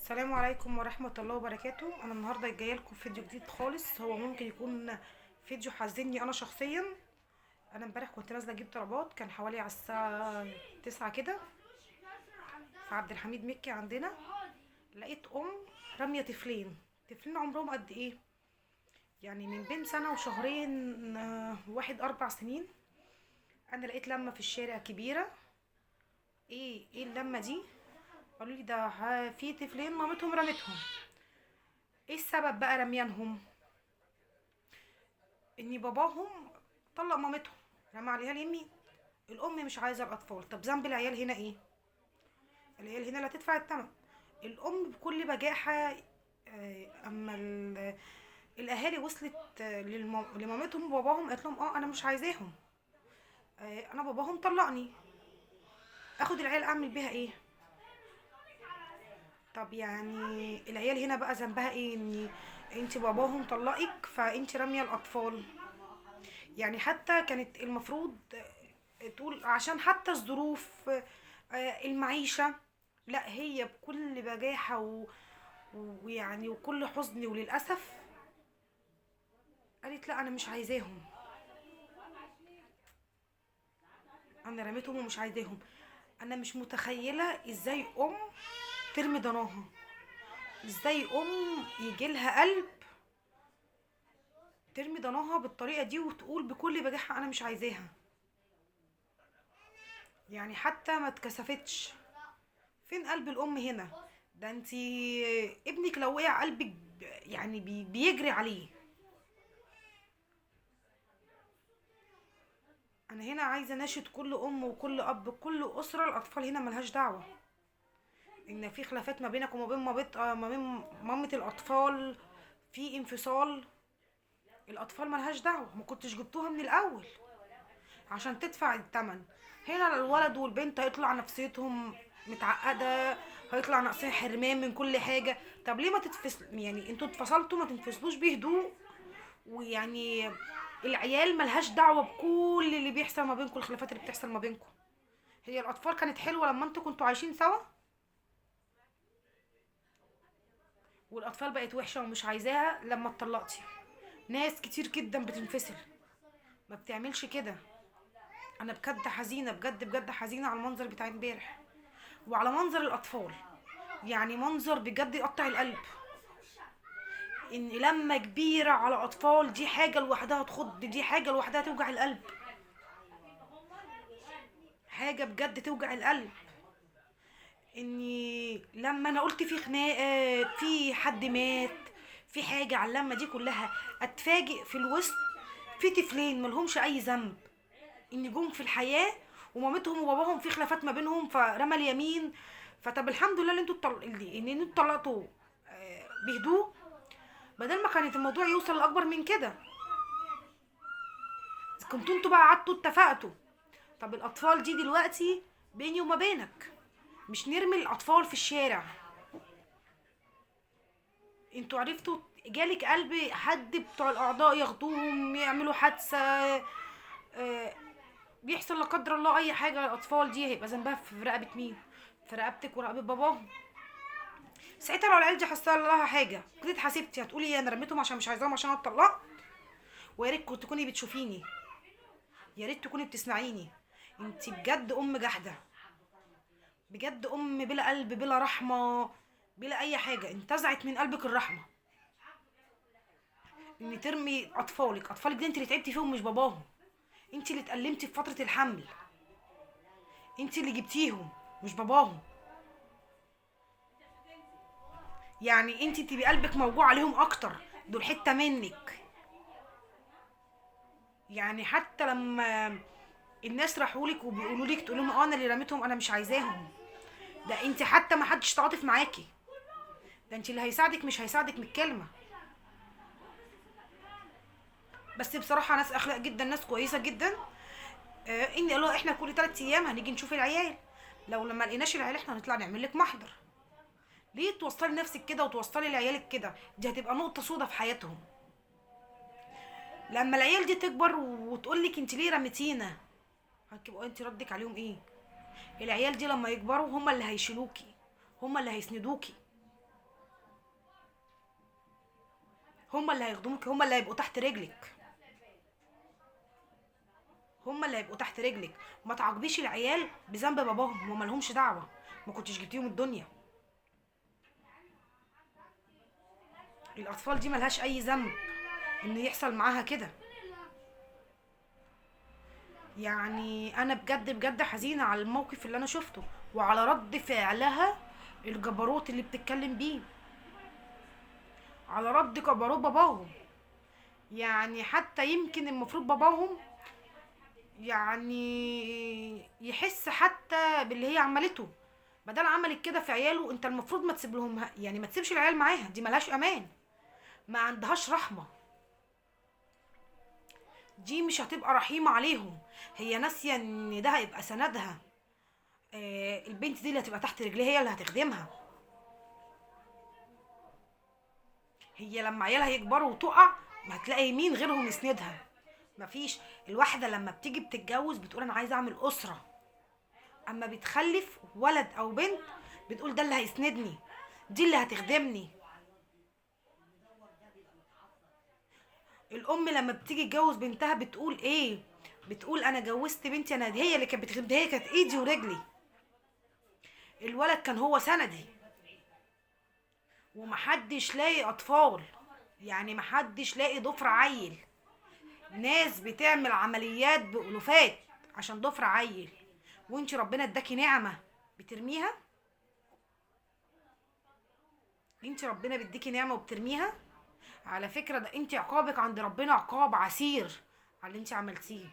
السلام عليكم ورحمة الله وبركاته. انا النهاردة جاية لكم فيديو جديد خالص. هو ممكن يكون فيديو حزني انا شخصيا. انا امبارح كنت نازلة اجيب طلبات، كان حوالي على الساعة 9 كده في عبد الحميد مكي عندنا. لقيت رامية طفلين عمرهم قد ايه؟ يعني من بين سنة وشهرين، واحد 4 سنين. انا لقيت لمة في الشارع كبيرة. ايه اللمة دي؟ قالوا لي ده في طفلين مامتهم رمتهم. ايه السبب بقى رميانهم؟ ان باباهم طلق مامتهم، رمى عليها اليمين. الام مش عايزه الاطفال. طب ذنب العيال هنا ايه؟ العيال هنا اللي هتدفع الثمن. الام بكل بجاحه. اما الاهالي وصلت لمامتهم وباباهم، قالت لهم انا مش عايزاهم. انا باباهم طلقني، اخد العيال اعمل بيها ايه؟ طب يعني العيال هنا بقى ذنبها ايه ان انت باباهم طلقك فانت راميه الاطفال؟ يعني حتى كانت المفروض تقول عشان حتى الظروف، المعيشة. لا، هي بكل بجاحة ويعني وكل حزن وللأسف قالت لا أنا مش عايزاهم. أنا رميتهم ومش عايزاهم. أنا مش متخيلة إزاي ترمي ضناها، إزاي يجيلها قلب ترمي ضناها بالطريقة دي وتقول بكل بجاحة أنا مش عايزاها. يعني حتى ما اتكسفتش. فين قلب الام هنا؟ ده انتي ابنك لو وقع قلبك يعني بيجري عليه. انا هنا عايزه اناشد كل ام وكل اب، كل اسره. الاطفال هنا ملهاش دعوه ان في خلافات ما بينك وما بين ما بين مامه الاطفال، في انفصال. الاطفال ملهاش دعوه، ما كنتش جبتوها من الاول عشان تدفع الثمن. هنا الولد والبنت هيطلع نفسيتهم متعقده، هيطلع ناقصين حرمان من كل حاجه. طب ليه ما تتفصل؟ يعني انتوا اتفصلتوا، ما تنفصلوش بهدوء؟ ويعني العيال ملهاش دعوه بكل اللي بيحصل ما بينكم، الخلافات اللي بتحصل ما بينكم. هي الاطفال كانت حلوه لما انتوا كنتوا عايشين سوا، والاطفال بقت وحشه ومش عايزاها لما اتطلقتي. ناس كتير جدا بتنفصل، ما بتعملش كده. انا بجد حزينه، بجد بجد حزينه على المنظر بتاع امبارح وعلى منظر الاطفال. يعني منظر بجد يقطع القلب. ان لما كبيره على اطفال دي حاجه لوحدها تخض، دي حاجه لوحدها توجع القلب، حاجه بجد توجع القلب. اني لما انا قلت في خناقه، في حد مات، في حاجه على اللمه دي كلها، اتفاجئ في الوسط في طفلين ملهمش اي ذنب ان جم في الحياه ومامتهم وباباهم في خلافات ما بينهم فرمى اليمين. فطب الحمد لله اللي انتوا اتطلقتوا بهدوء، بدل ما كانت الموضوع يوصل لاكبر من كده. كنتوا انتوا بقى قعدتوا اتفقتوا. طب الاطفال دي دلوقتي بيني وما بينك، مش نرمي الاطفال في الشارع. انتوا عرفتوا جالك قلب حد بتوع الاعضاء ياخدوهم يعملوا حادثه، بيحصل لا قدر الله اي حاجه للاطفال دي، هيبقى ذنبها في رقبه مين؟ في رقبتك ورقبه باباهم. ساعتها لو العيال دي حصل لها حاجه كنت اتحاسبتي، هتقولي ايه؟ انا رميتهم عشان مش عايزاهم عشان انا اتطلقت. ويا ريت كنت تكوني بتشوفيني، يا ريت تكوني بتسمعيني. انت بجد جحده، بجد بلا قلب بلا رحمه، بلا اي حاجه. انتزعت من قلبك الرحمه ان ترمي اطفالك دي. انت اللي تعبتي فيهم مش باباهم، انت اللي اتألمتي في فتره الحمل، انت اللي جبتيهم مش باباهم. يعني انت تبقي قلبك موجوع عليهم اكتر، دول حته منك. يعني حتى لما الناس راحوا لك وبيقولوا لك تقول لهم انا اللي رميتهم انا مش عايزاهم، ده انت حتى ما حدش تعاطف معاكي. ده انت اللي هيساعدك مش هيساعدك من الكلمه. بس بصراحه ناس اخلاق جدا، ناس كويسه جدا. ان قالوا احنا كل 3 ايام هنيجي نشوف العيال، لو لما لقيناش العيال احنا هنطلع نعمل لك محضر. ليه توصلي نفسك كده وتوصلي لعيالك كده؟ دي هتبقى نقطه سودا في حياتهم. لما العيال دي تكبر وتقول لك انت ليه رميتينا، هتبقى انت ردك عليهم ايه؟ العيال دي لما يكبروا هم اللي هيشيلوكي، هم اللي هيسندوكي. هما اللي هيخدموك، هما اللي هيبقوا تحت رجلك، هما اللي هيبقوا تحت رجلك. ما تعاقبيش العيال بذنب باباهم، هما مالهمش دعوه، ما كنتش جبتيهم الدنيا. الاطفال دي ملهاش اي ذنب ان يحصل معاها كده. يعني انا بجد بجد حزينه على الموقف اللي انا شفته، وعلى رد فعلها الجبروت اللي بتتكلم بيه، على رد جبروت باباهم. يعني حتى يمكن المفروض باباهم يعني يحس حتى باللي هي عملته. بدل عملت كده في عياله، انت المفروض ما تسيب لهم، يعني ما تسيبش العيال معاها، دي ملهاش امان، ما عندهاش رحمه، دي مش هتبقى رحيمه عليهم. هي ناسيه ان ده هيبقى سندها. البنت دي اللي هتبقى تحت رجليها هي اللي هتخدمها. هي لما عيالها يكبروا وتقع، ما هتلاقي مين غيرهم يسندها؟ مفيش. الواحده لما بتيجي بتتجوز بتقول انا عايزه اعمل اسره، اما بتخلف ولد او بنت بتقول ده اللي هيسندني، دي اللي هتخدمني. الام لما بتيجي تجوز بنتها بتقول ايه؟ بتقول انا جوزت بنتي، انا هي اللي كانت بتخدمني، هي كانت ايدي ورجلي، الولد كان هو سندي. ومحدش لاقي اطفال، يعني محدش لاقي ضفر عيل. ناس بتعمل عمليات بألوفات عشان ضفر عيل، وانتي ربنا اداكي نعمة بترميها؟ انتي ربنا بيديكي نعمة وبترميها؟ على فكرة ده انتي عقابك عند ربنا عقاب عسير على اللي انتي عملتيه.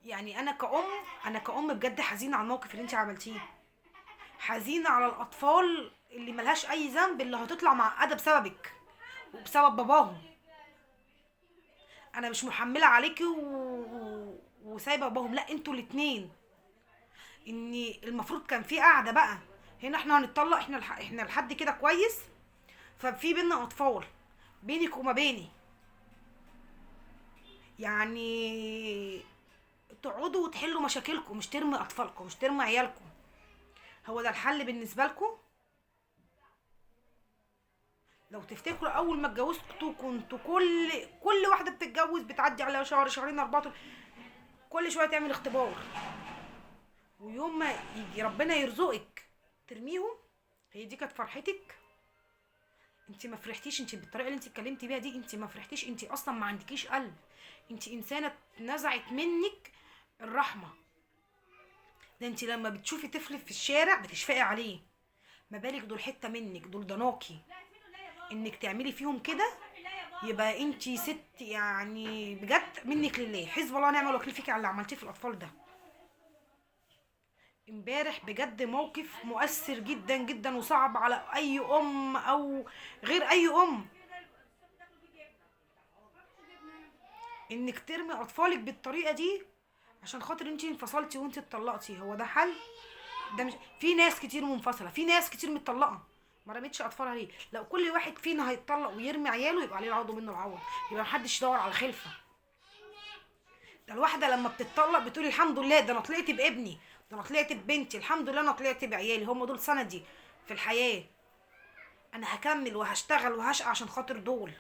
يعني انا كأم بجد حزينة على الموقف اللي انتي عملتيه، حزينة على الأطفال اللي ملهاش أي ذنب اللي هتطلع معقدة بسببك وبسبب باباهم. أنا مش محملة عليكي وسايبة باباهم، لا انتوا الاتنين. ان المفروض كان في قاعدة بقى، هنا احنا هنتطلق، احنا لحد كده كويس، ففي بينا أطفال بينك وما بيني، يعني تقعدوا وتحلوا مشاكلكم، مش ترمي أطفالكم، مش ترمي عيالكم. هو ده الحل بالنسبة لكم؟ لو تفتكروا اول ما اتجوزتوا كنتوا كل واحده بتتجوز بتعدي على شهر شهرين اربعه، كل شويه تعمل اختبار، ويوم ما يجي ربنا يرزقك ترميهم. هي دي كانت فرحتك؟ انت ما فرحتيش، انت بالطريقه اللي انت اتكلمتي بيها دي انت ما فرحتيش، انت اصلا ما عندكيش قلب، انت انسانه نزعت منك الرحمه. ده انت لما بتشوفي طفل في الشارع بتشفقي عليه، ما بالك دول حته منك، دول ضناكي، انك تعملي فيهم كده. يبقى انتي ست يعني بجد منك لله، حسب الله ونعم الوكيل فيكي على اللي عملتيه في الاطفال ده. امبارح بجد موقف مؤثر جدا جدا وصعب على اي ام او غير اي ام، انك ترمي اطفالك بالطريقه دي عشان خاطر انتي انفصلتي وانتي اتطلقتي. هو ده حل؟ ده مش، في ناس كتير منفصله، في ناس كتير متطلقه ما رمتش اطفالها ليه. لو كل واحد فينا هيتطلق ويرمي عياله يبقى عليه العوض منه العوض، يبقى محدش يدور على الخلفه. ده الواحده لما بتتطلق بتقول الحمد لله ده انا طلعت بابني، ده انا طلعت ببنتي، الحمد لله انا طلعت بعيالي، هم دول سندي في الحياه، انا هكمل وهشتغل وهشقى عشان خاطر دول،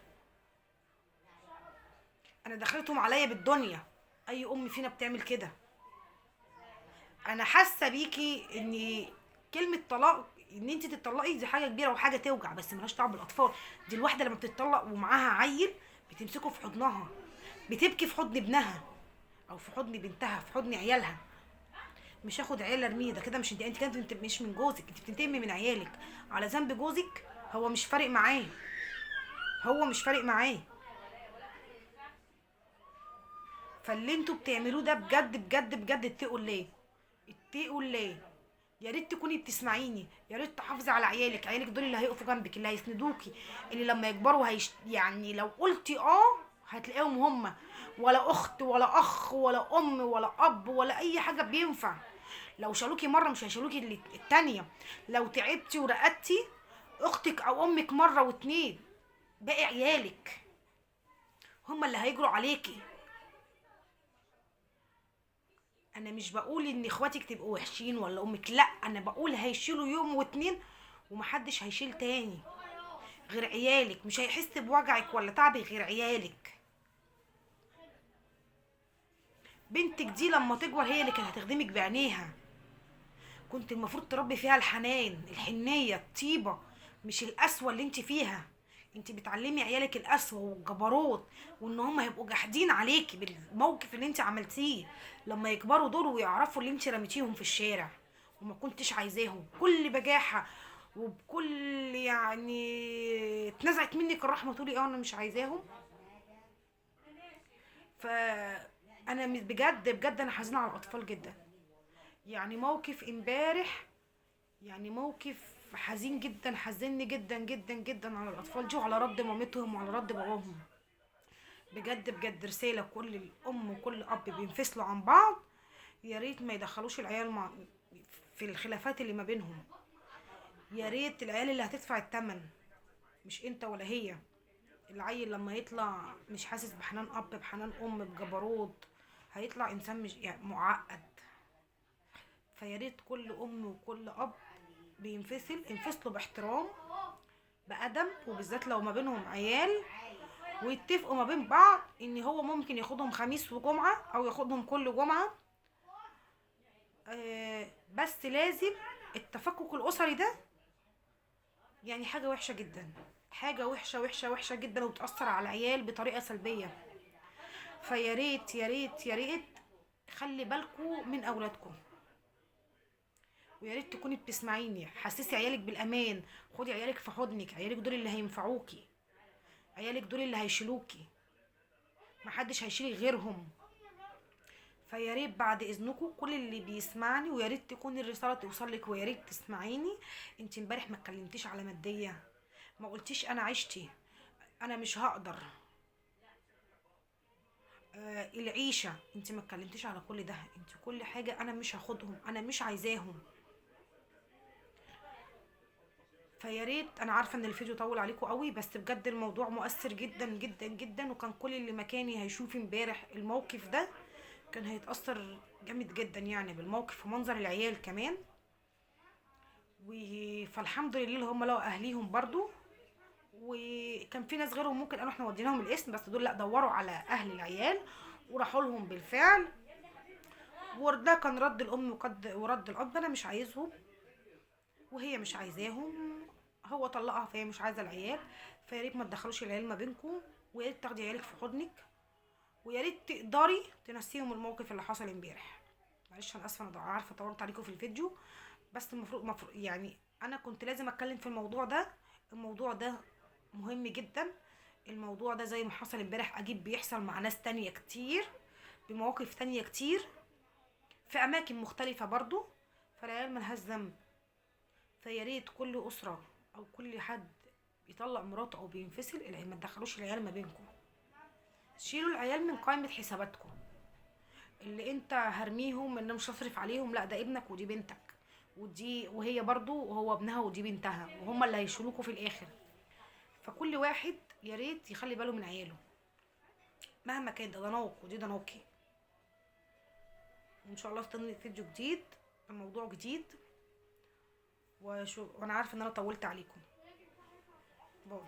انا دخلتهم عليا بالدنيا. اي ام فينا بتعمل كده. انا حاسه بيكي ان كلمه طلاق، ان انت تتطلقي دي حاجه كبيره وحاجه توجع، بس ملهاش دعوه بالاطفال. دي الواحده لما بتتطلق ومعاها عيل بتمسكه في حضنها، بتبكي في حضن ابنها او في حضن بنتها، في حضن عيالها. مش هاخد عيال ارميه، ده كده مش انت كده، انت مش من جوزك، انت بتنتمي من عيالك على ذنب جوزك. هو مش فارق معاه، هو مش فارق معاه. فاللي انتوا بتعملوه ده بجد بجد بجد اتقوا الله، اتقوا الله. يا ريت تكوني بتسمعيني، يا ريت تحافظي على عيالك، عيالك دول اللي هيقفوا جنبك، اللي هيسندوكي، اللي لما يكبروا يعني لو قلتي هتلاقيهم هما، ولا اخت ولا اخ ولا ام ولا اب ولا اي حاجه بينفع. لو شالوكي مره مش هيشالوكي التانيه. لو تعبتي ورقدتي اختك او امك مره واتنين، باقي عيالك هما اللي هيجروا عليكي. انا مش بقول ان اخواتك تبقوا وحشين ولا امك، لا، انا بقول هيشيلوا يوم واتنين ومحدش هيشيل تاني. غير عيالك، مش هيحس بوجعك ولا تعبك غير عيالك. بنتك دي لما تكبر هي اللي كانت هتخدمك بعينيها. كنت المفروض تربي فيها الحنان، الحنية، الطيبة، مش القسوة اللي انت فيها. انت بتعلمي عيالك القسوة والجبروت، وان هم يبقوا جاحدين عليكي بالموقف اللي انت عملتيه. لما يكبروا دول ويعرفوا اللي انت رميتيهم في الشارع وما كنتش عايزاهم بكل بجاحة وبكل يعني اتنزعت منك الرحمة تقولي اه انا مش عايزاهم. ف انا بجد بجد انا حزينة على الاطفال جدا. يعني موقف امبارح، يعني موقف حزين جدا، حزني جدا جدا جدا على الاطفال دي وعلى رد مامتهم وعلى رد باباهم. بجد بجد رساله كل الام وكل اب بينفصلوا عن بعض، يا ريت ما يدخلوش العيال في الخلافات اللي ما بينهم. يا ريت العيال اللي هتدفع الثمن، مش انت ولا هي. العيل لما يطلع مش حاسس بحنان اب بحنان ام بجبروت، هيطلع انسان مش يعني معقد. فيا ريت كل ام وكل اب انفصلوا باحترام، بأدب، وبالذات لو ما بينهم عيال، ويتفقوا ما بين بعض ان هو ممكن ياخدهم خميس وجمعة او ياخدهم كل جمعة. بس لازم التفكك الاسري ده يعني حاجة وحشة جدا، حاجة وحشة وحشة وحشة جدا، وبتأثر على العيال بطريقة سلبية. فيا ريت يا ريت يا ريت خلي بالكوا من اولادكم، ويا ريت تكوني بتسمعيني، حسسي عيالك بالامان. خدي عيالك في حضنك، عيالك دول اللي هينفعوكي، عيالك دول اللي هيشيلوكي، محدش هيشيل غيرهم. فيا ريت بعد اذنكم كل اللي بيسمعني، ويا ريت تكون الرساله توصل لك، ويا ريت تسمعيني. انت امبارح ما اتكلمتيش على ماديه، ما قلتيش انا عشتي، انا مش هقدر. العيشه، انت ما اتكلمتيش على كل ده. انت كل حاجه انا مش هاخدهم، انا مش عايزاهم. فيا ريت، انا عارفه ان الفيديو طول عليكم قوي، بس بجد الموضوع مؤثر جدا جدا جدا، وكان كل اللي مكاني هيشوف امبارح الموقف ده كان هيتأثر جامد جدا يعني بالموقف ومنظر العيال كمان. فالحمد لله اللي هم لقوا اهليهم برضو، وكان في ناس غيرهم ممكن قالوا احنا وديناهم الاسم، بس دول لا، دوروا على اهل العيال وراحوا لهم بالفعل. وده كان رد الام ورد الاب، انا مش عايزهم وهي مش عايزاهم، هو طلقها فهي مش عايزه العيال. فيا ريت ما تدخلوش العيال ما بينكم، ويا ريت تاخدي عيالك في حضنك، ويا ريت تقدري تنسيهم الموقف اللي حصل امبارح. معلش انا اسفه، انا عارفه طولت عليكم في الفيديو، بس المفروض يعني انا كنت لازم اتكلم في الموضوع ده. الموضوع ده مهم جدا. الموضوع ده زي ما حصل امبارح اكيد بيحصل مع ناس تانية كتير، بمواقف تانية كتير، في اماكن مختلفة برضو. فالعيال ملهاش ذنب. فيا ريت كل اسرة او كل حد بيطلق مراته او بينفصل، العيال ما تدخلوش العيال ما بينكم. شيلوا العيال من قائمة حساباتكم. اللي انت هرميهم ان مش هصرف عليهم، لا ده ابنك ودي بنتك، وهي برضو وهو ابنها ودي بنتها، وهما اللي هيشيلوكوا في الاخر. فكل واحد يا ريت يخلي باله من عياله مهما كان، ده ضناك ودي ضناكي. وان شاء الله استني فيديو جديد بموضوع جديد. وانا عارفه ان انا طولت عليكم. باي.